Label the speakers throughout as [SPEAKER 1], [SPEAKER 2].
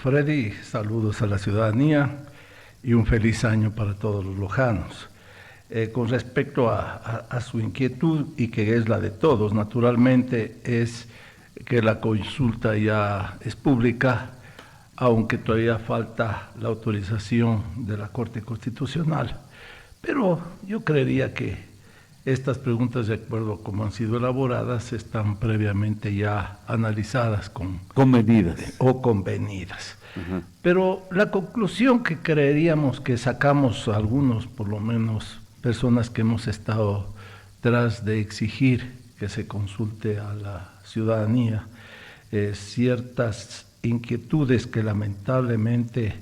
[SPEAKER 1] Freddy, saludos a la ciudadanía y un feliz año para todos los lojanos. Con respecto a su inquietud, y que es la de todos, naturalmente, es que la consulta ya es pública, aunque todavía falta la autorización de la Corte Constitucional. Pero yo creería que estas preguntas, de acuerdo a cómo han sido elaboradas, están previamente ya analizadas
[SPEAKER 2] convenidas.
[SPEAKER 1] O convenidas. Pero la conclusión que creeríamos que sacamos algunos, por lo menos personas que hemos estado tras de exigir que se consulte a la ciudadanía, ciertas inquietudes que lamentablemente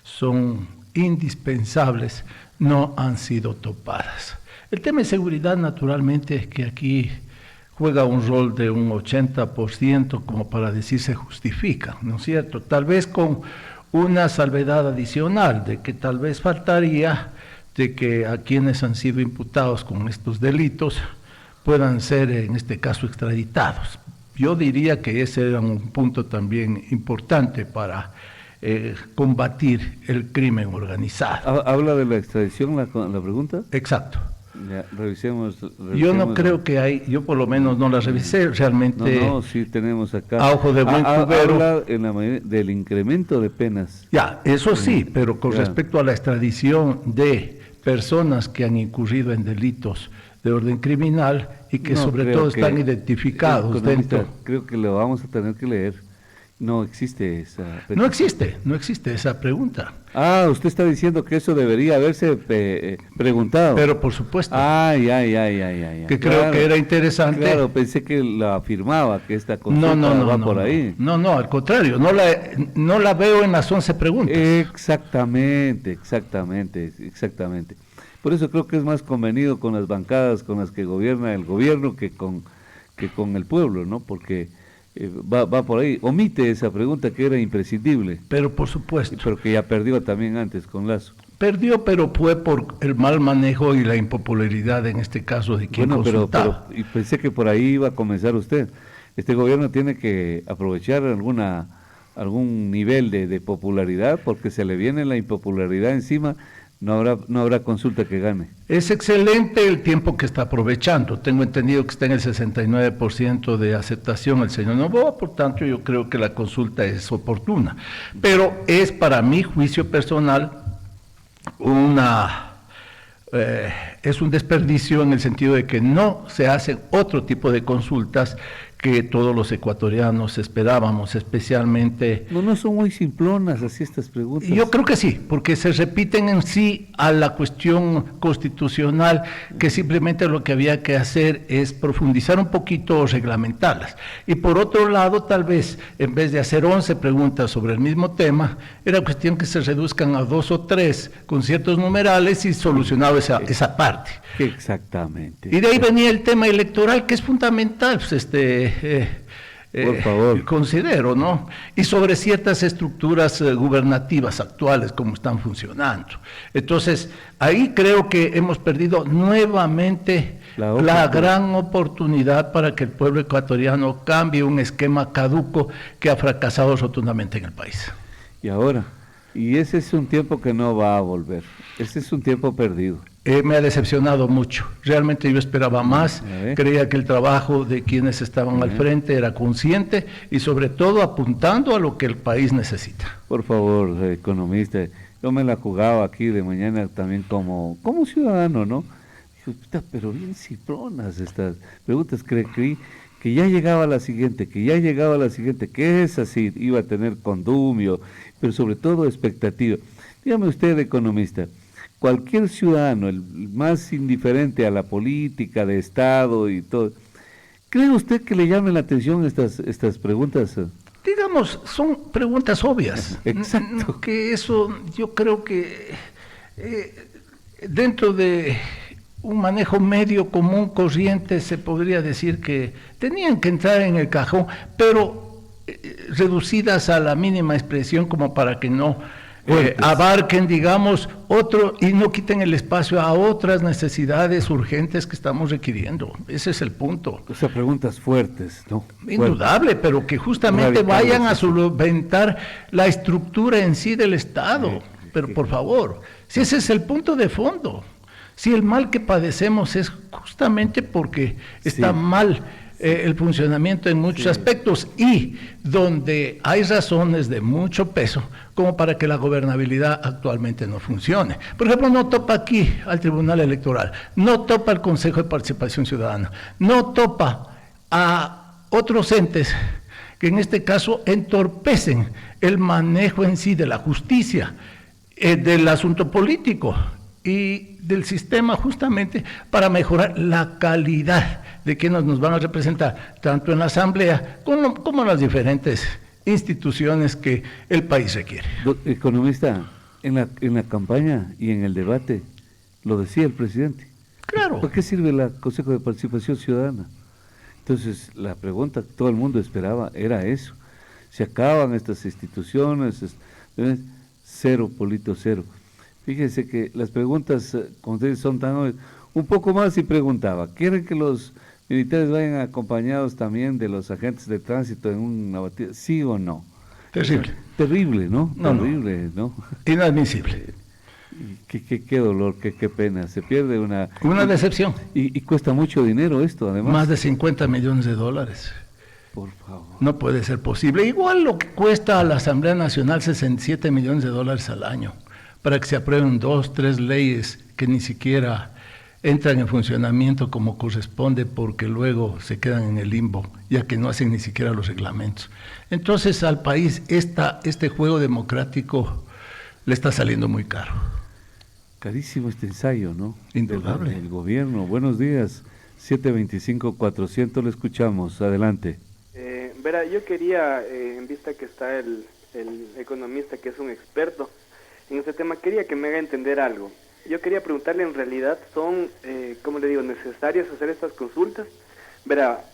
[SPEAKER 1] son indispensables, no han sido topadas. El tema de seguridad, naturalmente, es que aquí juega un rol de un 80%, como para decir se justifica, ¿no es cierto? Tal vez con una salvedad adicional, de que tal vez faltaría de que a quienes han sido imputados con estos delitos puedan ser, en este caso, extraditados. Yo diría que ese era un punto también importante para combatir el crimen organizado.
[SPEAKER 2] ¿Habla de la extradición la pregunta?
[SPEAKER 1] Exacto.
[SPEAKER 2] Ya, revisemos.
[SPEAKER 1] Yo no creo que hay, yo por lo menos no la revisé realmente.
[SPEAKER 2] No, sí tenemos acá.
[SPEAKER 1] A ojo de buen cubero.
[SPEAKER 2] Habla en la del incremento de penas.
[SPEAKER 1] Ya, eso sí, pero con respecto a la extradición de personas que han incurrido en delitos de orden criminal y que sobre todo están identificados dentro.
[SPEAKER 2] Creo que lo vamos a tener que leer. No existe esa
[SPEAKER 1] petición. No existe esa pregunta.
[SPEAKER 2] Ah, usted está diciendo que eso debería haberse preguntado.
[SPEAKER 1] Pero por supuesto.
[SPEAKER 2] Ay.
[SPEAKER 1] Que creo que era interesante.
[SPEAKER 2] Claro, pensé que la afirmaba, que esta consulta va por ahí.
[SPEAKER 1] No, al contrario, no la veo en las 11 preguntas.
[SPEAKER 2] Exactamente. Por eso creo que es más convenido con las bancadas con las que gobierna el gobierno que con el pueblo, ¿no? Porque va por ahí, omite esa pregunta que era imprescindible.
[SPEAKER 1] Pero por supuesto.
[SPEAKER 2] Pero que ya perdió también antes con Lazo.
[SPEAKER 1] Perdió, pero fue por el mal manejo y la impopularidad en este caso de quien consultaba.
[SPEAKER 2] Pero pensé que por ahí iba a comenzar usted. Este gobierno tiene que aprovechar algún nivel de popularidad, porque se le viene la impopularidad encima. No habrá consulta que gane.
[SPEAKER 1] Es excelente el tiempo que está aprovechando. Tengo entendido que está en el 69% de aceptación el señor Noboa, por tanto yo creo que la consulta es oportuna. Pero es, para mi juicio personal, es un desperdicio en el sentido de que no se hacen otro tipo de consultas que todos los ecuatorianos esperábamos, especialmente.
[SPEAKER 2] No son muy simplonas así estas preguntas.
[SPEAKER 1] Yo creo que sí, porque se repiten en sí a la cuestión constitucional, que simplemente lo que había que hacer es profundizar un poquito o reglamentarlas. Y por otro lado, tal vez, en vez de hacer 11 preguntas sobre el mismo tema, era cuestión que se reduzcan a 2 o 3 con ciertos numerales y solucionado esa parte.
[SPEAKER 2] Exactamente.
[SPEAKER 1] Y de ahí venía el tema electoral, que es fundamental, pues
[SPEAKER 2] por favor.
[SPEAKER 1] Considero, ¿no? Y sobre ciertas estructuras gubernativas actuales, cómo están funcionando. Entonces, ahí creo que hemos perdido nuevamente la gran oportunidad para que el pueblo ecuatoriano cambie un esquema caduco que ha fracasado rotundamente en el país.
[SPEAKER 2] Y ahora, ese es un tiempo que no va a volver, ese es un tiempo perdido.
[SPEAKER 1] Me ha decepcionado mucho, realmente yo esperaba más, creía que el trabajo de quienes estaban al frente era consciente y sobre todo apuntando a lo que el país necesita.
[SPEAKER 2] Por favor, economista, yo me la jugaba aquí de mañana también como ciudadano, ¿no? Dijo, pero bien cifronas estas preguntas, creí que ya llegaba la siguiente, que esa sí iba a tener condumio, pero sobre todo expectativa. Dígame usted, economista, cualquier ciudadano, el más indiferente a la política de Estado y todo, ¿cree usted que le llamen la atención estas preguntas?
[SPEAKER 1] Digamos, son preguntas obvias.
[SPEAKER 2] Exacto.
[SPEAKER 1] Que eso, yo creo que dentro de un manejo medio común corriente se podría decir que tenían que entrar en el cajón, pero reducidas a la mínima expresión como para que no abarquen, digamos, otro y no quiten el espacio a otras necesidades urgentes que estamos requiriendo. Ese es el punto.
[SPEAKER 2] O sea, preguntas fuertes, ¿no?
[SPEAKER 1] Indudable, pero que justamente vayan a solventar la estructura en sí del Estado. Pero por favor, si ese es el punto de fondo, si el mal que padecemos es justamente porque está mal el funcionamiento en muchos aspectos y donde hay razones de mucho peso como para que la gobernabilidad actualmente no funcione. Por ejemplo, no topa aquí al Tribunal Electoral, no topa al Consejo de Participación Ciudadana, no topa a otros entes que en este caso entorpecen el manejo en sí de la justicia, del asunto político y del sistema justamente para mejorar la calidad de quienes nos van a representar, tanto en la Asamblea como en las diferentes instituciones que el país requiere.
[SPEAKER 2] Economista, en la campaña y en el debate lo decía el presidente.
[SPEAKER 1] Claro.
[SPEAKER 2] ¿Para qué sirve el Consejo de Participación Ciudadana? Entonces, la pregunta que todo el mundo esperaba era eso. Se acaban estas instituciones, cero, Polito, cero. Fíjense que las preguntas, como ustedes son tan... Un poco más y preguntaba, ¿quieren que los militares vayan acompañados también de los agentes de tránsito en una batida? ¿Sí o no?
[SPEAKER 1] Terrible.
[SPEAKER 2] Terrible, ¿no?
[SPEAKER 1] No,
[SPEAKER 2] terrible, ¿no?
[SPEAKER 1] Inadmisible.
[SPEAKER 2] Qué dolor, qué pena. Se pierde una
[SPEAKER 1] decepción.
[SPEAKER 2] Y cuesta mucho dinero esto, además.
[SPEAKER 1] Más de $50 millones.
[SPEAKER 2] Por favor.
[SPEAKER 1] No puede ser posible. Igual lo que cuesta a la Asamblea Nacional $67 millones al año para que se aprueben 2, 3 leyes que ni siquiera entran en funcionamiento como corresponde porque luego se quedan en el limbo, ya que no hacen ni siquiera los reglamentos. Entonces al país este juego democrático le está saliendo muy caro.
[SPEAKER 2] Carísimo este ensayo, ¿no?
[SPEAKER 1] Indudable.
[SPEAKER 2] El gobierno. Buenos días, 725-400, le escuchamos. Adelante.
[SPEAKER 3] Verá, yo quería, en vista que está el economista que es un experto en este tema, quería que me haga entender algo. Yo quería preguntarle, en realidad, ¿son, cómo le digo, necesarias hacer estas consultas? Verá,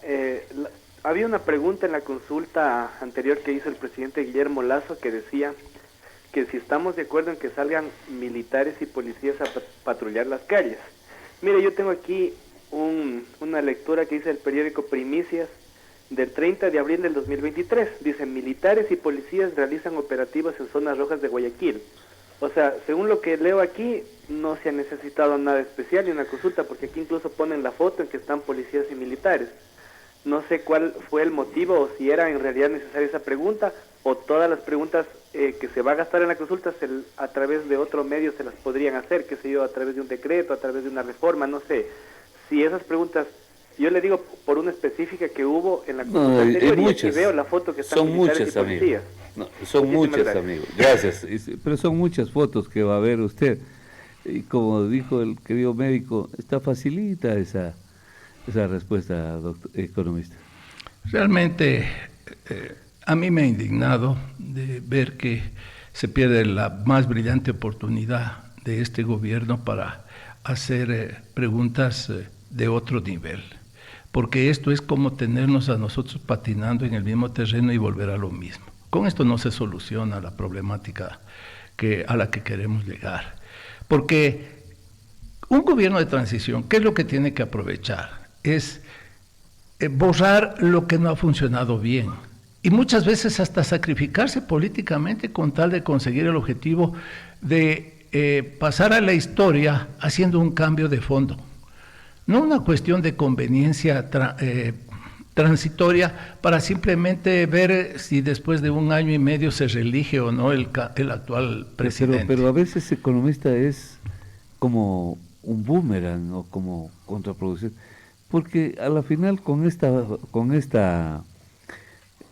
[SPEAKER 3] había una pregunta en la consulta anterior que hizo el presidente Guillermo Lasso que decía que si estamos de acuerdo en que salgan militares y policías a patrullar las calles. Mire, yo tengo aquí una lectura que dice el periódico Primicias del 30 de abril del 2023. Dice, militares y policías realizan operativos en zonas rojas de Guayaquil. O sea, según lo que leo aquí, no se ha necesitado nada especial ni una consulta, porque aquí incluso ponen la foto en que están policías y militares. No sé cuál fue el motivo o si era en realidad necesaria esa pregunta o todas las preguntas que se va a gastar en la consulta a través de otro medio se las podrían hacer, qué sé yo, a través de un decreto, a través de una reforma, no sé. Si esas preguntas, yo le digo por una específica que hubo en la consulta anterior, y aquí veo la foto que están militares y policías.
[SPEAKER 2] No, son muchas, amigos. Gracias. Pero son muchas fotos que va a ver usted. Y como dijo el querido médico, está facilita esa respuesta, doctor economista.
[SPEAKER 1] Realmente a mí me ha indignado de ver que se pierde la más brillante oportunidad de este gobierno para hacer preguntas de otro nivel. Porque esto es como tenernos a nosotros patinando en el mismo terreno y volver a lo mismo. Con esto no se soluciona la problemática a la que queremos llegar. Porque un gobierno de transición, ¿qué es lo que tiene que aprovechar? Es borrar lo que no ha funcionado bien. Y muchas veces hasta sacrificarse políticamente con tal de conseguir el objetivo de pasar a la historia haciendo un cambio de fondo. No una cuestión de conveniencia transitoria para simplemente ver si después de 1 año y medio se reelige o no el actual presidente.
[SPEAKER 2] Pero a veces economista es como un boomerang o como contraproducente, porque a la final con esta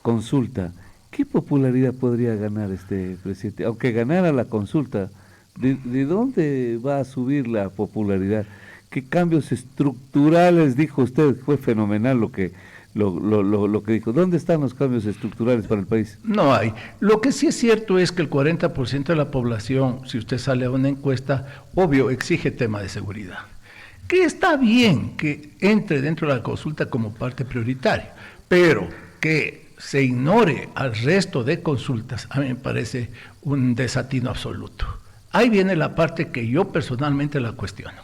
[SPEAKER 2] consulta, ¿qué popularidad podría ganar este presidente? Aunque ganara la consulta, ¿de dónde va a subir la popularidad? ¿Qué cambios estructurales dijo usted? Fue fenomenal lo que dijo. ¿Dónde están los cambios estructurales para el país?
[SPEAKER 1] No hay. Lo que sí es cierto es que el 40% de la población, si usted sale a una encuesta, obvio, exige tema de seguridad. Que está bien que entre dentro de la consulta como parte prioritaria, pero que se ignore al resto de consultas, a mí me parece un desatino absoluto. Ahí viene la parte que yo personalmente la cuestiono.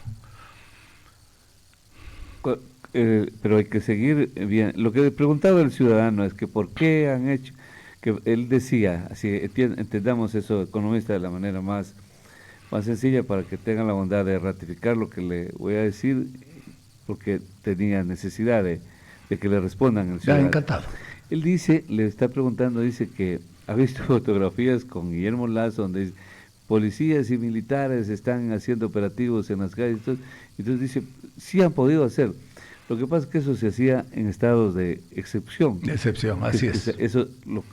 [SPEAKER 2] Pero hay que seguir bien. Lo que preguntaba el ciudadano es que por qué han hecho, que él decía, así entendamos eso, economista, de la manera más sencilla para que tengan la bondad de ratificar lo que le voy a decir, porque tenía necesidad de que le respondan el ciudadano.
[SPEAKER 1] Encantado.
[SPEAKER 2] Él dice, le está preguntando, dice que ha visto fotografías con Guillermo Lazo donde dice, policías y militares están haciendo operativos en las calles, entonces dice, sí han podido hacer. Lo que pasa es que eso se hacía en estados de excepción.
[SPEAKER 1] De excepción, así es.
[SPEAKER 2] Eso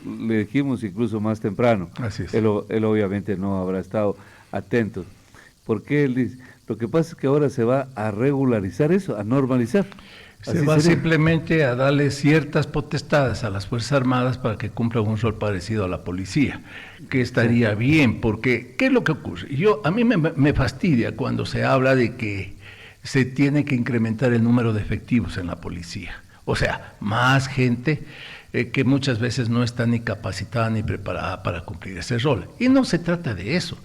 [SPEAKER 2] le dijimos incluso más temprano.
[SPEAKER 1] Así es.
[SPEAKER 2] Él obviamente no habrá estado atento. ¿Por qué él dice? Lo que pasa es que ahora se va a regularizar eso, a normalizar.
[SPEAKER 1] Se va simplemente a darle ciertas potestades a las Fuerzas Armadas para que cumplan un rol parecido a la policía, que estaría bien, porque ¿qué es lo que ocurre? A mí me fastidia cuando se habla de que se tiene que incrementar el número de efectivos en la policía. O sea, más gente que muchas veces no está ni capacitada ni preparada para cumplir ese rol. Y no se trata de eso.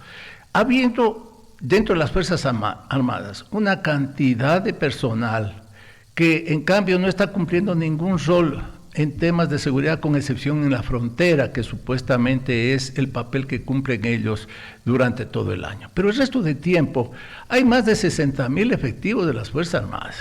[SPEAKER 1] Habiendo dentro de las Fuerzas Armadas una cantidad de personal que en cambio no está cumpliendo ningún rol en temas de seguridad, con excepción en la frontera, que supuestamente es el papel que cumplen ellos durante todo el año. Pero el resto de tiempo hay más de 60,000 efectivos de las Fuerzas Armadas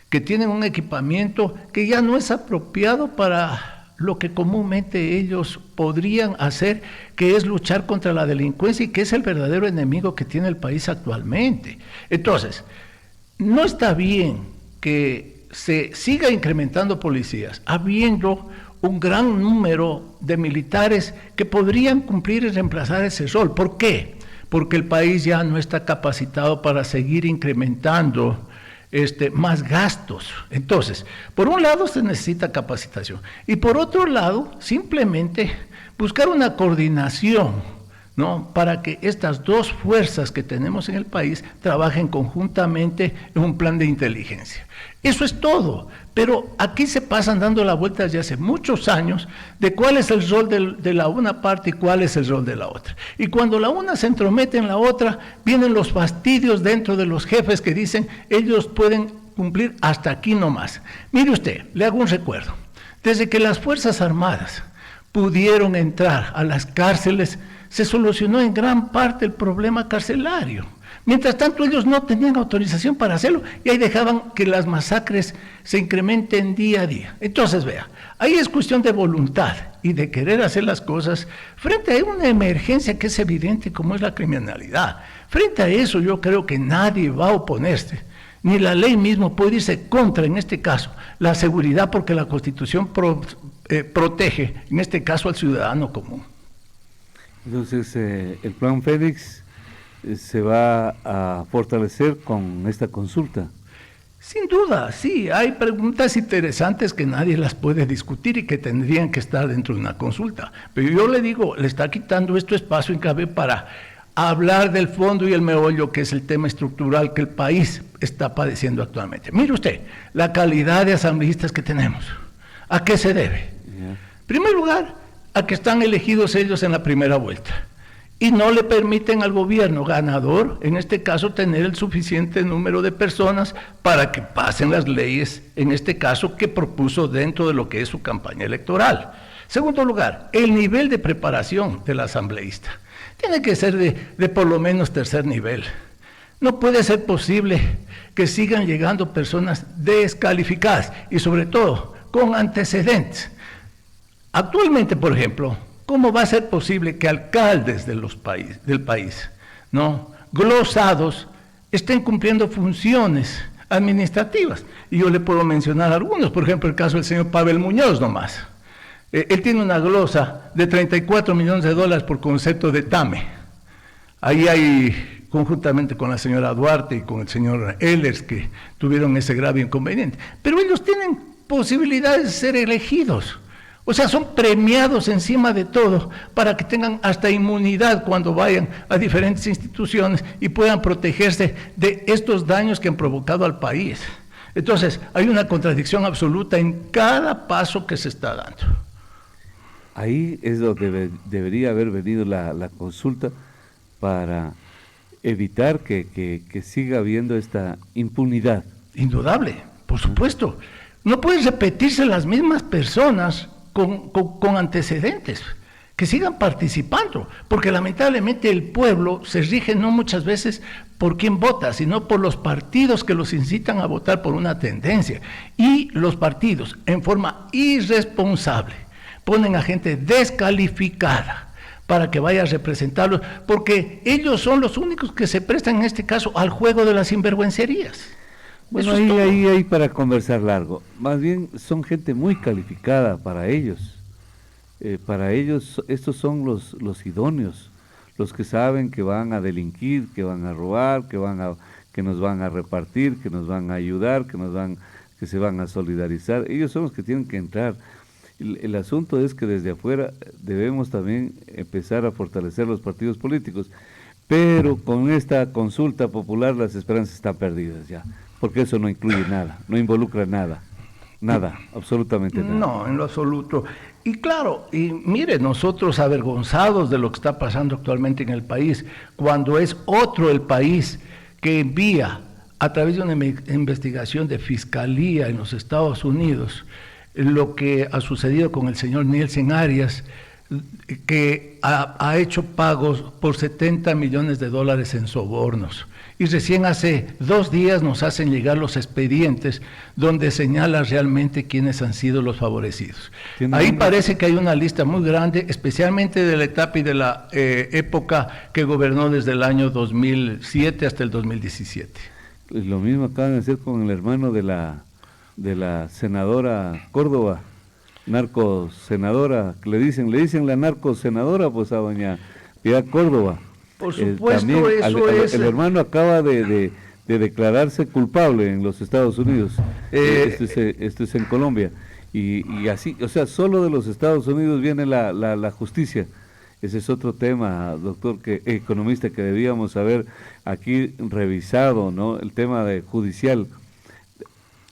[SPEAKER 1] que tienen un equipamiento que ya no es apropiado para lo que comúnmente ellos podrían hacer, que es luchar contra la delincuencia y que es el verdadero enemigo que tiene el país actualmente. Entonces, no está bien que se siga incrementando policías, habiendo un gran número de militares que podrían cumplir y reemplazar ese rol. ¿Por qué? Porque el país ya no está capacitado para seguir incrementando más gastos. Entonces, por un lado se necesita capacitación y por otro lado, simplemente buscar una coordinación, ¿no?, para que estas dos fuerzas que tenemos en el país trabajen conjuntamente en un plan de inteligencia. Eso es todo, pero aquí se pasan dando la vuelta desde hace muchos años de cuál es el rol de la una parte y cuál es el rol de la otra. Y cuando la una se entromete en la otra, vienen los fastidios dentro de los jefes que dicen, ellos pueden cumplir hasta aquí nomás. Mire usted, le hago un recuerdo. Desde que las Fuerzas Armadas pudieron entrar a las cárceles, se solucionó en gran parte el problema carcelario. Mientras tanto, ellos no tenían autorización para hacerlo y ahí dejaban que las masacres se incrementen día a día. Entonces, vea, ahí es cuestión de voluntad y de querer hacer las cosas frente a una emergencia que es evidente como es la criminalidad. Frente a eso, yo creo que nadie va a oponerse, ni la ley mismo puede irse contra, en este caso, la seguridad, porque la Constitución protege, en este caso, al ciudadano común.
[SPEAKER 2] Entonces, el Plan Fénix se va a fortalecer con esta consulta.
[SPEAKER 1] Sin duda, sí, hay preguntas interesantes que nadie las puede discutir y que tendrían que estar dentro de una consulta. Pero yo le digo, le está quitando esto espacio en cabe para hablar del fondo y el meollo, que es el tema estructural que el país está padeciendo actualmente. Mire usted, la calidad de asambleístas que tenemos, ¿a qué se debe? En primer lugar, a que están elegidos ellos en la primera vuelta y no le permiten al gobierno ganador, en este caso, tener el suficiente número de personas para que pasen las leyes, en este caso, que propuso dentro de lo que es su campaña electoral. Segundo lugar, el nivel de preparación del asambleísta tiene que ser de por lo menos tercer nivel. No puede ser posible que sigan llegando personas descalificadas y sobre todo con antecedentes. Actualmente, por ejemplo, ¿cómo va a ser posible que alcaldes del país, ¿no?, glosados, estén cumpliendo funciones administrativas? Y yo le puedo mencionar algunos, por ejemplo, el caso del señor Pavel Muñoz nomás. Él tiene una glosa de $34 millones por concepto de TAME. Ahí hay, conjuntamente con la señora Duarte y con el señor Ehlers, que tuvieron ese grave inconveniente. Pero ellos tienen posibilidades de ser elegidos. O sea, son premiados encima de todo para que tengan hasta inmunidad cuando vayan a diferentes instituciones y puedan protegerse de estos daños que han provocado al país. Entonces, hay una contradicción absoluta en cada paso que se está dando.
[SPEAKER 2] ahí es donde debería haber venido la consulta para evitar que siga habiendo esta impunidad.
[SPEAKER 1] Indudable, por supuesto. No pueden repetirse las mismas personas con antecedentes, que sigan participando, porque lamentablemente el pueblo se rige no muchas veces por quién vota, sino por los partidos que los incitan a votar por una tendencia. Y los partidos, en forma irresponsable, ponen a gente descalificada para que vaya a representarlos, porque ellos son los únicos que se prestan en este caso al juego de las sinvergüencerías.
[SPEAKER 2] Bueno, ahí hay para conversar largo. Más bien son gente muy calificada para ellos. Para ellos estos son los idóneos, los que saben que van a delinquir, que van a robar, que nos van a repartir, que nos van a ayudar, que se van a solidarizar. Ellos son los que tienen que entrar. El asunto es que desde afuera debemos también empezar a fortalecer los partidos políticos, pero con esta consulta popular las esperanzas están perdidas ya, porque eso no incluye nada, no involucra nada, absolutamente nada.
[SPEAKER 1] No, en lo absoluto. Y claro, y mire, nosotros avergonzados de lo que está pasando actualmente en el país, cuando es otro el país que envía a través de una investigación de fiscalía en los Estados Unidos, lo que ha sucedido con el señor Nielsen Arias, que ha hecho pagos por $70 millones en sobornos. Y recién hace 2 días nos hacen llegar los expedientes donde señala realmente quiénes han sido los favorecidos. Ahí parece que hay una lista muy grande, especialmente de la etapa y de la época que gobernó desde el año 2007 hasta el 2017.
[SPEAKER 2] Pues lo mismo acaban de hacer con el hermano de la senadora Córdoba, narcosenadora, le dicen la narcosenadora, pues a doña Piedad Córdoba.
[SPEAKER 1] Por supuesto,
[SPEAKER 2] también,
[SPEAKER 1] eso es...
[SPEAKER 2] El hermano acaba de declararse culpable en los Estados Unidos, esto es en Colombia, y así, o sea, solo de los Estados Unidos viene la justicia. Ese es otro tema, doctor, economista, que debíamos haber aquí revisado, ¿no? El tema judicial.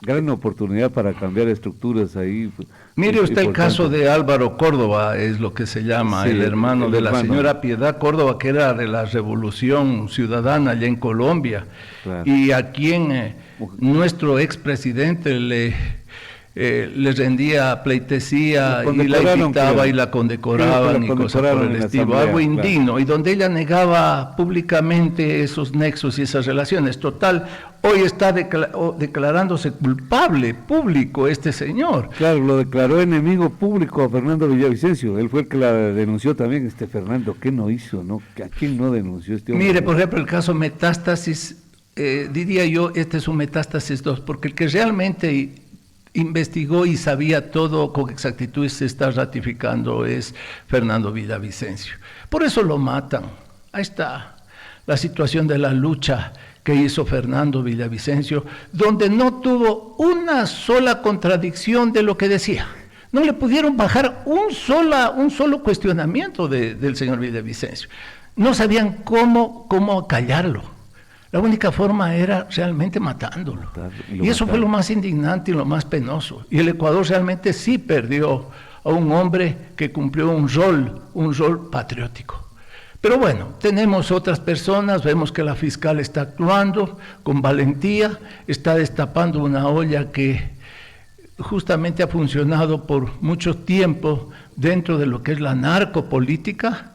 [SPEAKER 2] Gran oportunidad para cambiar estructuras ahí.
[SPEAKER 1] Mire usted el caso de Álvaro Córdoba, es lo que se llama, sí, el hermano de la señora Piedad Córdoba, que era de la Revolución Ciudadana allá en Colombia, claro. Y a quien nuestro expresidente le rendía pleitesía y la invitaba y la condecoraban y cosas por el estilo, algo indigno, claro. Y donde ella negaba públicamente esos nexos y esas relaciones. Total, hoy está declarándose culpable público este señor.
[SPEAKER 2] Claro, lo declaró enemigo público a Fernando Villavicencio. Él fue el que la denunció también, Fernando. ¿Qué no hizo, no? ¿A quién no denunció este hombre?
[SPEAKER 1] Mire, por ejemplo, el caso Metástasis, diría yo, este es un Metástasis 2, porque el que realmente investigó y sabía todo con exactitud y se está ratificando es Fernando Villavicencio. Por eso lo matan. Ahí está la situación de la lucha que hizo Fernando Villavicencio, donde no tuvo una sola contradicción de lo que decía. No le pudieron bajar un solo cuestionamiento del señor Villavicencio. No sabían cómo callarlo. La única forma era realmente matándolo. Y eso fue lo más indignante y lo más penoso. Y el Ecuador realmente sí perdió a un hombre que cumplió un rol patriótico. Pero bueno, tenemos otras personas, vemos que la fiscal está actuando con valentía, está destapando una olla que justamente ha funcionado por mucho tiempo dentro de lo que es la narcopolítica,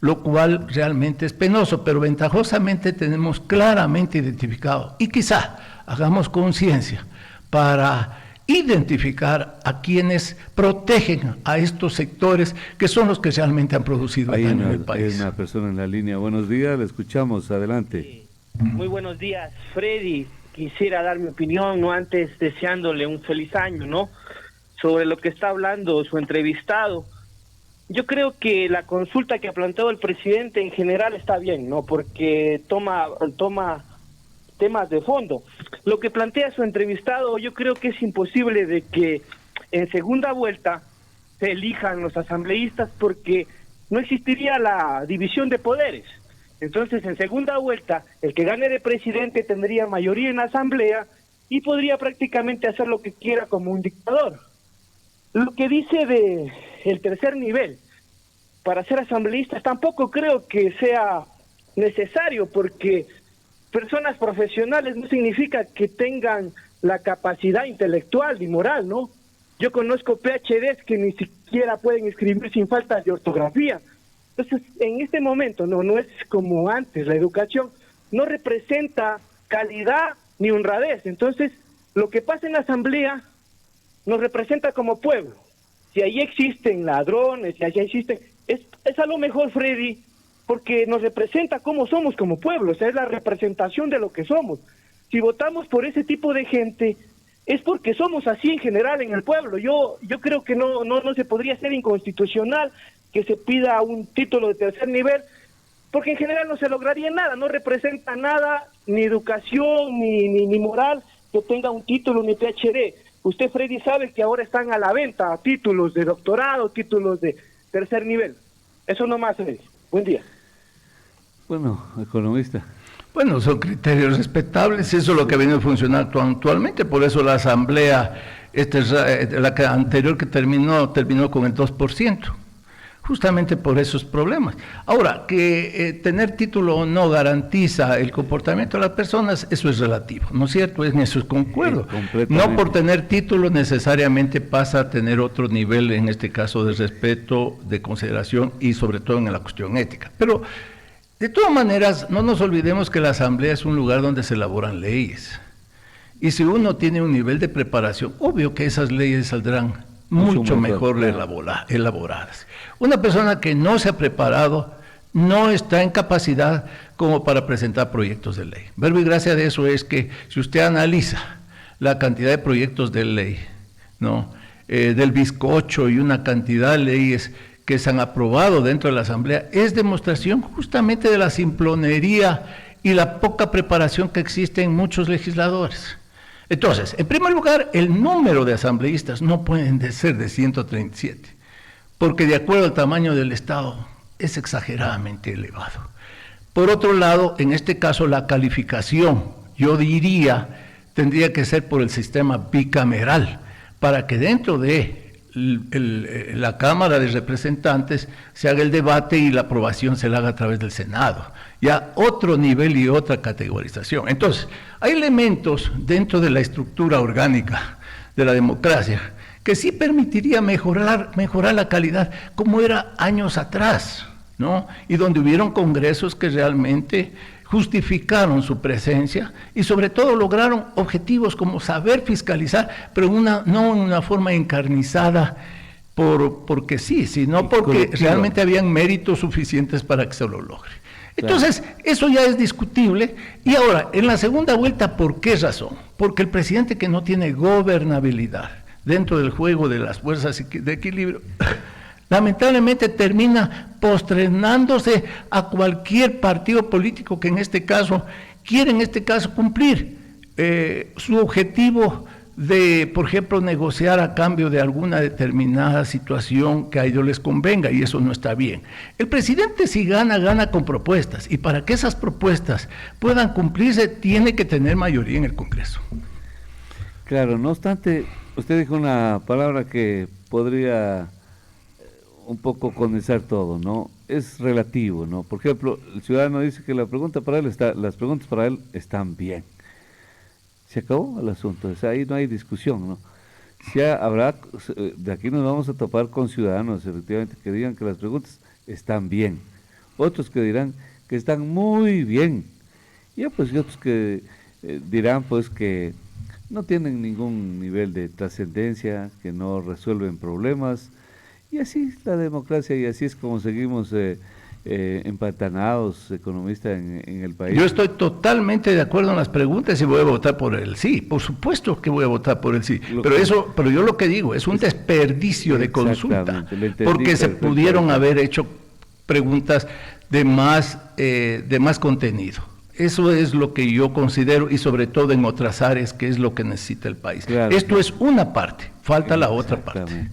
[SPEAKER 1] lo cual realmente es penoso, pero ventajosamente tenemos claramente identificado, y quizá hagamos conciencia para identificar a quienes protegen a estos sectores que son los que realmente han producido daño en el país.
[SPEAKER 2] Hay una persona en la línea. Buenos días, le escuchamos, adelante.
[SPEAKER 4] Sí. Muy buenos días, Freddy. Quisiera dar mi opinión, no antes deseándole un feliz año, ¿no? Sobre lo que está hablando su entrevistado. Yo creo que la consulta que ha planteado el presidente en general está bien, ¿no? Porque toma temas de fondo. Lo que plantea su entrevistado, yo creo que es imposible de que en segunda vuelta se elijan los asambleístas, porque no existiría la división de poderes. Entonces, en segunda vuelta, el que gane de presidente tendría mayoría en la asamblea y podría prácticamente hacer lo que quiera como un dictador. lo que dice de el tercer nivel para ser asambleístas tampoco creo que sea necesario, porque personas profesionales no significa que tengan la capacidad intelectual ni moral, ¿no? Yo conozco PhDs que ni siquiera pueden escribir sin falta de ortografía. Entonces, en este momento no es como antes. La educación no representa calidad ni honradez. Entonces, lo que pasa en la asamblea nos representa como pueblo. Si ahí existen ladrones, si allá existen... Es a lo mejor, Freddy, porque nos representa cómo somos como pueblo. O sea, es la representación de lo que somos. Si votamos por ese tipo de gente, es porque somos así en general en el pueblo. Yo creo que no se podría ser inconstitucional que se pida un título de tercer nivel, porque en general no se lograría nada, no representa nada, ni educación, ni moral, que tenga un título, ni PhD. Usted, Freddy, sabe que ahora están a la venta títulos de doctorado, títulos de tercer nivel. Eso nomás, Freddy. Buen día.
[SPEAKER 2] Bueno, economista.
[SPEAKER 1] Bueno, son criterios respetables, eso es lo que ha venido funcionando actualmente, por eso la asamblea, la anterior que terminó con el 2%, justamente por esos problemas. Ahora, que tener título o no garantiza el comportamiento de las personas, eso es relativo, ¿no es cierto? En eso concuerdo. No por tener título necesariamente pasa a tener otro nivel, en este caso de respeto, de consideración y sobre todo en la cuestión ética. Pero de todas maneras, no nos olvidemos que la asamblea es un lugar donde se elaboran leyes. Y si uno tiene un nivel de preparación, obvio que esas leyes saldrán mucho mejor elaboradas. Una persona que no se ha preparado no está en capacidad como para presentar proyectos de ley. Verbo y gracia de eso es que si usted analiza la cantidad de proyectos de ley, ¿no? Del bizcocho y una cantidad de leyes que se han aprobado dentro de la Asamblea, es demostración justamente de la simplonería y la poca preparación que existe en muchos legisladores. Entonces, en primer lugar, el número de asambleístas no pueden ser de 137, porque de acuerdo al tamaño del Estado es exageradamente elevado. Por otro lado, en este caso la calificación, yo diría, tendría que ser por el sistema bicameral, para que dentro de la Cámara de Representantes se haga el debate y la aprobación se la haga a través del Senado. Ya otro nivel y otra categorización. Entonces, hay elementos dentro de la estructura orgánica de la democracia que sí permitiría mejorar la calidad como era años atrás, ¿no? Y donde hubieron congresos que realmente justificaron su presencia y sobre todo lograron objetivos como saber fiscalizar, pero no en una forma encarnizada porque sí, sino porque realmente habían méritos suficientes para que se lo logre. Entonces, eso ya es discutible. Y ahora, en la segunda vuelta, ¿por qué razón? Porque el presidente que no tiene gobernabilidad dentro del juego de las fuerzas de equilibrio, lamentablemente termina postrenándose a cualquier partido político que en este caso quiere cumplir su objetivo de, por ejemplo, negociar a cambio de alguna determinada situación que a ellos les convenga, y eso no está bien. El presidente, si gana con propuestas, y para que esas propuestas puedan cumplirse, tiene que tener mayoría en el Congreso.
[SPEAKER 2] Claro, no obstante, usted dijo una palabra que podría un poco condensar todo, ¿no? Es relativo, ¿no? Por ejemplo, el ciudadano dice que las preguntas para él están bien. Se acabó el asunto, o sea, ahí no hay discusión, ¿no? De aquí nos vamos a topar con ciudadanos, efectivamente, que digan que las preguntas están bien. Otros que dirán que están muy bien. Y otros que dirán, pues, que no tienen ningún nivel de trascendencia, que no resuelven problemas. Y así es la democracia, y así es como seguimos empantanados, economistas, en el país.
[SPEAKER 1] Yo estoy totalmente de acuerdo en las preguntas y voy a votar por el sí. Por supuesto que voy a votar por el sí. Pero yo lo que digo es un desperdicio de consulta, porque se pudieron haber hecho preguntas de más contenido. Eso es lo que yo considero, y sobre todo en otras áreas, que es lo que necesita el país. Claro, Esto es una parte, falta la otra parte.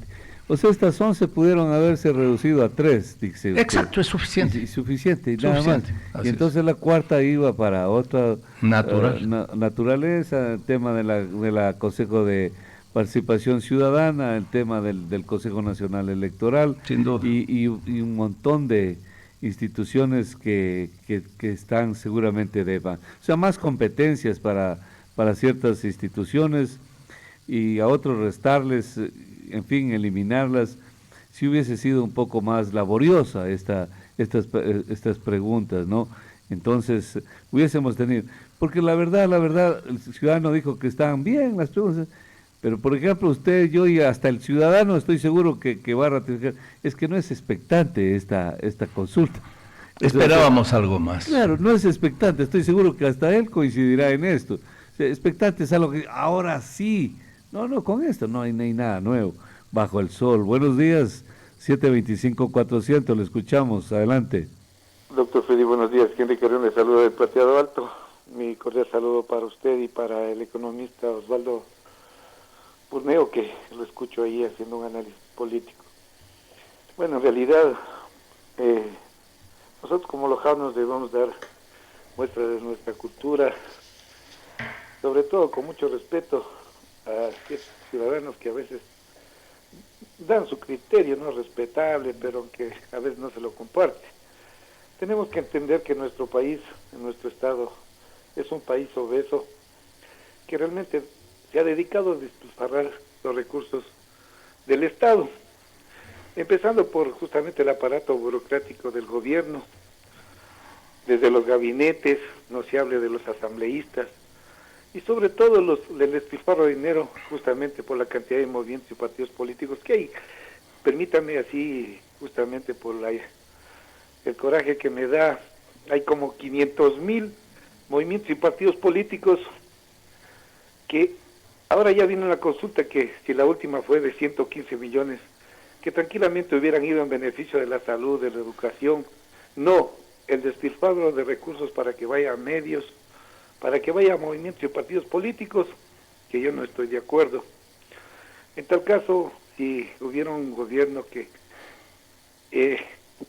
[SPEAKER 2] O sea, estas 11 pudieron haberse reducido a 3, dice.
[SPEAKER 1] Exacto, es suficiente.
[SPEAKER 2] Y suficiente, y nada más. Y entonces la cuarta iba para otra naturaleza, el tema de la Consejo de participación ciudadana, el tema del Consejo Nacional Electoral,
[SPEAKER 1] Sin duda.
[SPEAKER 2] y un montón de instituciones que están seguramente o sea, más competencias para ciertas instituciones y a otros restarles, en fin, eliminarlas, si hubiese sido un poco más laboriosa estas preguntas, ¿no? Entonces, hubiésemos tenido, porque la verdad, el ciudadano dijo que estaban bien las preguntas, pero por ejemplo usted, yo y hasta el ciudadano estoy seguro que va a ratificar, es que no es expectante esta consulta.
[SPEAKER 1] Esperábamos algo más.
[SPEAKER 2] Claro, no es expectante, estoy seguro que hasta él coincidirá en esto. O sea, expectante es algo que ahora sí, no, con esto no hay nada nuevo bajo el sol. Buenos días, 725-400, le escuchamos, adelante.
[SPEAKER 5] Doctor Freddy, buenos días. Henry Carrión le saluda del Plateado Alto. Mi cordial saludo para usted y para el economista Osvaldo Burneo, que lo escucho ahí haciendo un análisis político. Bueno, en realidad, nosotros como lojanos debemos dar muestra de nuestra cultura, sobre todo con mucho respeto a ciertos ciudadanos que a veces dan su criterio, no respetable, pero aunque a veces no se lo comparte. Tenemos que entender que nuestro país, en nuestro estado, es un país obeso que realmente se ha dedicado a despilfarrar los recursos del Estado, empezando por justamente el aparato burocrático del gobierno, desde los gabinetes, no se hable de los asambleístas, y sobre todo del despilfarro de dinero, justamente por la cantidad de movimientos y partidos políticos que hay. Permítame así, justamente por el coraje que me da, hay como 500,000 movimientos y partidos políticos que ahora ya viene una consulta que si la última fue de 115 millones, que tranquilamente hubieran ido en beneficio de la salud, de la educación, no el despilfarro de recursos para que vaya a medios, para que vaya a movimientos y partidos políticos, que yo no estoy de acuerdo. En tal caso, si hubiera un gobierno que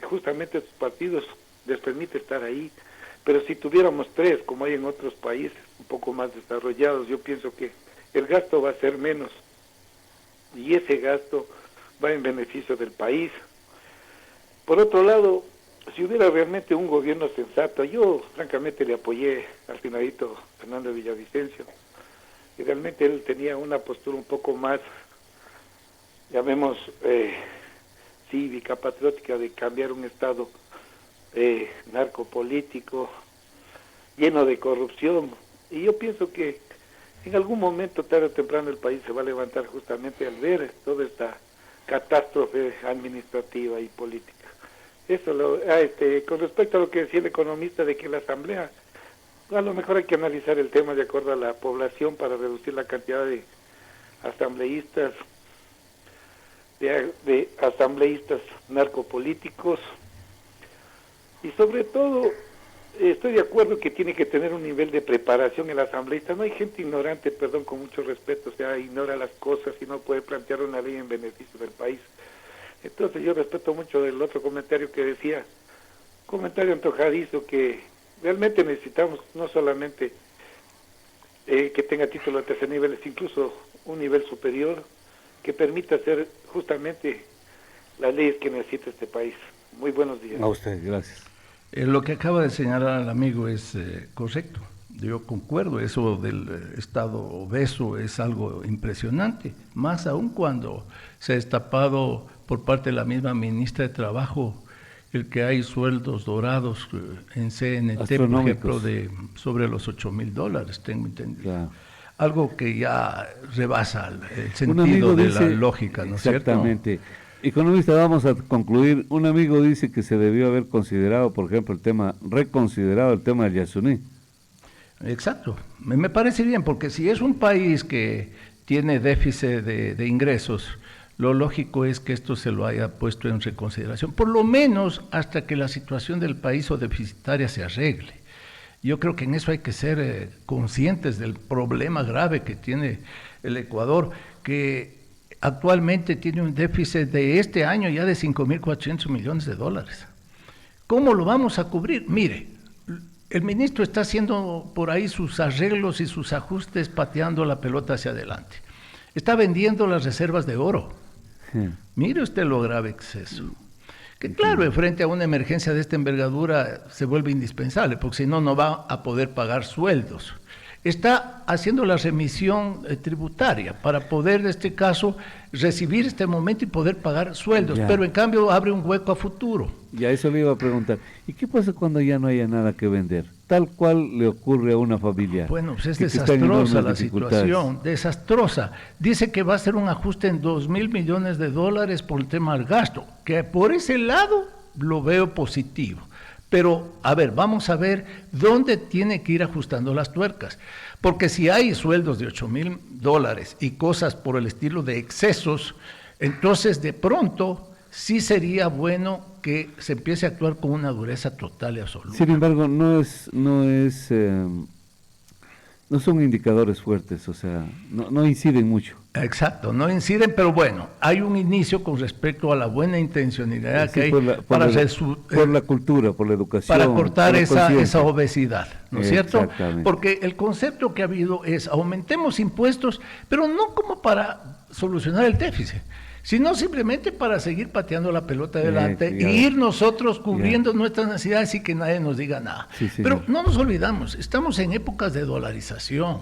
[SPEAKER 5] justamente estos partidos les permite estar ahí, pero si tuviéramos 3, como hay en otros países un poco más desarrollados, yo pienso que el gasto va a ser menos, y ese gasto va en beneficio del país. Por otro lado, si hubiera realmente un gobierno sensato, yo francamente le apoyé al finadito Fernando Villavicencio, y realmente él tenía una postura un poco más, llamemos, cívica, patriótica, de cambiar un estado narcopolítico, lleno de corrupción, y yo pienso que en algún momento, tarde o temprano, el país se va a levantar justamente al ver toda esta catástrofe administrativa y política. Eso con respecto a lo que decía el economista de que la asamblea, a lo mejor hay que analizar el tema de acuerdo a la población para reducir la cantidad de asambleístas, de asambleístas narcopolíticos, y sobre todo estoy de acuerdo que tiene que tener un nivel de preparación el asambleísta. No hay gente ignorante, perdón, con mucho respeto, o sea, ignora las cosas y no puede plantear una ley en beneficio del país. Entonces yo respeto mucho del otro comentario que decía, comentario antojadizo, que realmente necesitamos no solamente que tenga título de tercer nivel, es incluso un nivel superior que permita hacer justamente las leyes que necesita este país. Muy buenos días.
[SPEAKER 2] A usted, gracias.
[SPEAKER 1] Lo que acaba de señalar el amigo es correcto. Yo concuerdo, eso del estado obeso es algo impresionante, más aún cuando se ha destapado por parte de la misma ministra de Trabajo el que hay sueldos dorados en CNT, por ejemplo, de sobre los $8,000, tengo entendido. Claro. Algo que ya rebasa el sentido de la lógica, ¿no es cierto?
[SPEAKER 2] Exactamente. Economista, vamos a concluir. Un amigo dice que se debió haber considerado, por ejemplo, reconsiderado el tema del Yasuní.
[SPEAKER 1] Exacto. Me parece bien, porque si es un país que tiene déficit de ingresos, lo lógico es que esto se lo haya puesto en reconsideración, por lo menos hasta que la situación del país o deficitaria se arregle. Yo creo que en eso hay que ser conscientes del problema grave que tiene el Ecuador, que actualmente tiene un déficit de este año ya de $5,400 millones. ¿Cómo lo vamos a cubrir? Mire, el ministro está haciendo por ahí sus arreglos y sus ajustes, pateando la pelota hacia adelante. está vendiendo las reservas de oro.
[SPEAKER 2] Sí.
[SPEAKER 1] Mire usted lo grave exceso. Que claro, frente a una emergencia de esta envergadura se vuelve indispensable, porque si no, no va a poder pagar sueldos. Está haciendo la remisión tributaria para poder, en este caso, recibir este momento y poder pagar sueldos,
[SPEAKER 2] Ya.
[SPEAKER 1] pero en cambio abre un hueco a futuro.
[SPEAKER 2] Ya eso le iba a preguntar. ¿Y qué pasa cuando ya no haya nada que vender? Tal cual le ocurre a una familia.
[SPEAKER 1] Bueno, pues es
[SPEAKER 2] que está en
[SPEAKER 1] desastrosa
[SPEAKER 2] enormes
[SPEAKER 1] la
[SPEAKER 2] dificultades.
[SPEAKER 1] situación, desastrosa. Dice que va a ser un ajuste en 2.000 millones de dólares por el tema del gasto, que por ese lado lo veo positivo. Pero, a ver, vamos a ver dónde tiene que ir ajustando las tuercas. Porque si hay sueldos de 8.000 dólares y cosas por el estilo de excesos, entonces de pronto sí sería bueno que se empiece a actuar con una dureza total y absoluta.
[SPEAKER 2] Sin embargo, no son indicadores fuertes, o sea, no inciden mucho.
[SPEAKER 1] Exacto, no inciden, pero bueno, hay un inicio con respecto a la buena intencionalidad
[SPEAKER 2] Sí,
[SPEAKER 1] que hay
[SPEAKER 2] por la cultura, por la educación.
[SPEAKER 1] para cortar
[SPEAKER 2] por la
[SPEAKER 1] esa
[SPEAKER 2] conciencia.
[SPEAKER 1] obesidad, ¿no es cierto?
[SPEAKER 2] Exactamente.
[SPEAKER 1] Porque el concepto que ha habido es aumentemos impuestos, pero no como para solucionar el déficit, sino simplemente para seguir pateando la pelota adelante
[SPEAKER 2] ya.
[SPEAKER 1] e ir nosotros cubriendo nuestras necesidades y que nadie nos diga nada.
[SPEAKER 2] Sí,
[SPEAKER 1] pero
[SPEAKER 2] señor.
[SPEAKER 1] no nos olvidamos, estamos en épocas de dolarización.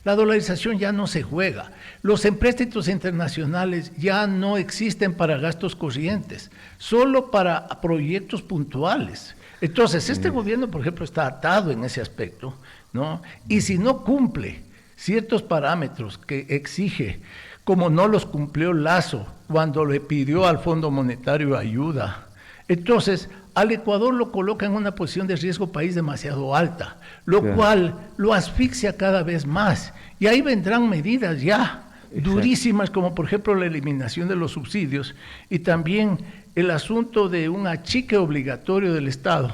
[SPEAKER 1] La dolarización ya no se juega. Los empréstitos internacionales ya no existen para gastos corrientes, solo para proyectos puntuales. Entonces, este gobierno, por ejemplo, está atado en ese aspecto, ¿no? Y si no cumple ciertos parámetros que exige, como no los cumplió Lazo cuando le pidió al Fondo Monetario ayuda, entonces al Ecuador lo coloca en una posición de riesgo país demasiado alta, lo
[SPEAKER 2] Claro.
[SPEAKER 1] cual lo asfixia cada vez más. Y ahí vendrán medidas ya
[SPEAKER 2] Exacto.
[SPEAKER 1] durísimas, como por ejemplo la eliminación de los subsidios y también el asunto de un achique obligatorio del Estado,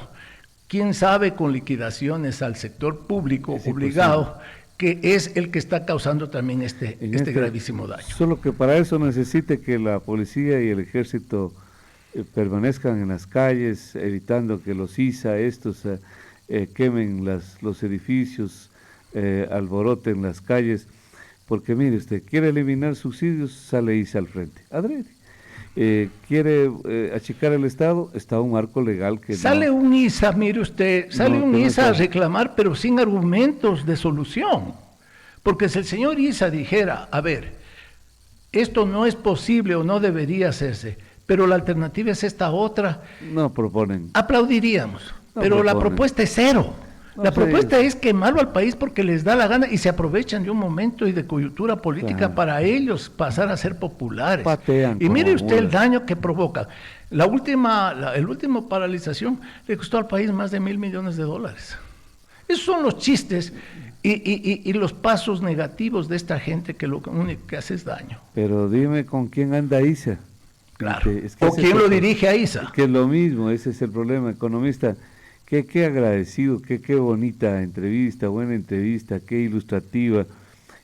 [SPEAKER 1] quién sabe con liquidaciones al sector público
[SPEAKER 2] Es
[SPEAKER 1] obligado, que es el que está causando también este gravísimo daño.
[SPEAKER 2] Solo que para eso necesite que la policía y el ejército permanezcan en las calles, evitando que los ISA, estos quemen los edificios, alboroten las calles, porque mire usted, quiere eliminar subsidios, sale ISA al frente, adrede. Quiere achicar el Estado, está un marco legal que
[SPEAKER 1] sale un ISA, mire usted, sale un
[SPEAKER 2] que no
[SPEAKER 1] ISA a
[SPEAKER 2] está.
[SPEAKER 1] reclamar, pero sin argumentos de solución. Porque si el señor ISA dijera, a ver, esto no es posible o no debería hacerse, pero la alternativa es esta otra,
[SPEAKER 2] no proponen.
[SPEAKER 1] aplaudiríamos.
[SPEAKER 2] No
[SPEAKER 1] Pero la
[SPEAKER 2] proponen.
[SPEAKER 1] propuesta es cero.
[SPEAKER 2] No,
[SPEAKER 1] La
[SPEAKER 2] sí.
[SPEAKER 1] propuesta es quemarlo al país porque les da la gana y se aprovechan de un momento y de coyuntura política
[SPEAKER 2] Claro.
[SPEAKER 1] para ellos pasar a ser populares.
[SPEAKER 2] Patean
[SPEAKER 1] Y mire
[SPEAKER 2] como
[SPEAKER 1] usted el
[SPEAKER 2] mulas.
[SPEAKER 1] daño que provoca. El último paralización le costó al país más de $1.000 millones. Esos son los chistes y los pasos negativos de esta gente que lo único que hace es daño.
[SPEAKER 2] Pero dime con quién anda ISA.
[SPEAKER 1] Claro.
[SPEAKER 2] Es que
[SPEAKER 1] ¿O
[SPEAKER 2] ese
[SPEAKER 1] quién
[SPEAKER 2] es
[SPEAKER 1] lo
[SPEAKER 2] el-
[SPEAKER 1] dirige a ISA?
[SPEAKER 2] Que es lo mismo, ese es el problema, economista. Qué agradecido, qué bonita entrevista, buena entrevista, qué ilustrativa,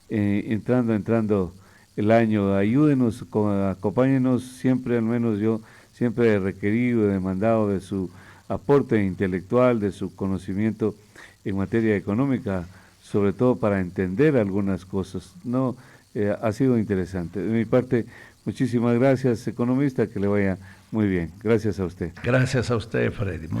[SPEAKER 2] entrando el año. Ayúdenos, acompáñenos siempre, al menos yo siempre he requerido, he demandado de su aporte intelectual, de su conocimiento en materia económica, sobre todo para entender algunas cosas. No, ha sido interesante. De mi parte, muchísimas gracias, economista, que le vaya muy bien. Gracias a usted.
[SPEAKER 1] Gracias a usted, Freddy. Muy